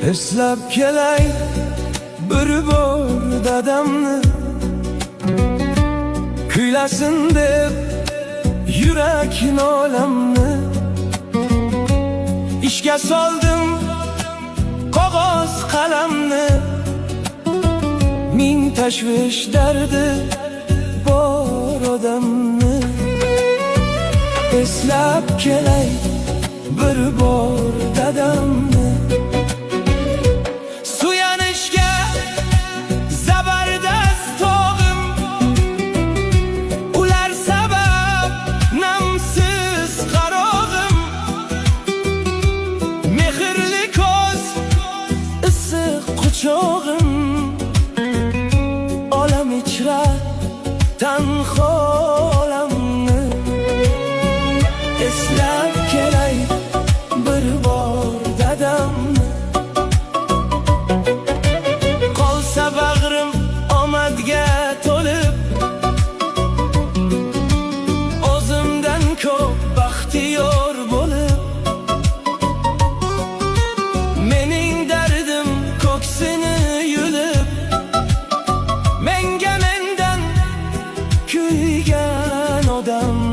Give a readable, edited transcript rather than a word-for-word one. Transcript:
Eslab kelay bir bor dadamni, kuylasin deb yurak nolamni. Ishga soldim qog'oz qalamni, ming tashvish dardi bor odamni. Eslab kelay bir bor dadamni, suyanishga zabardast tog'im, ular sabab namsiz qarog'im. Mehrli ko'z issiq quchog'im, olam ichra tanho olamni. Eslab kelay bir bor dadamni, qolsa bag'rim omadga to'lib, o'zimdan ko'p baxtiyor bo'lib. Mening dardim ko'ksini yulib, menga mendan kuygan odam.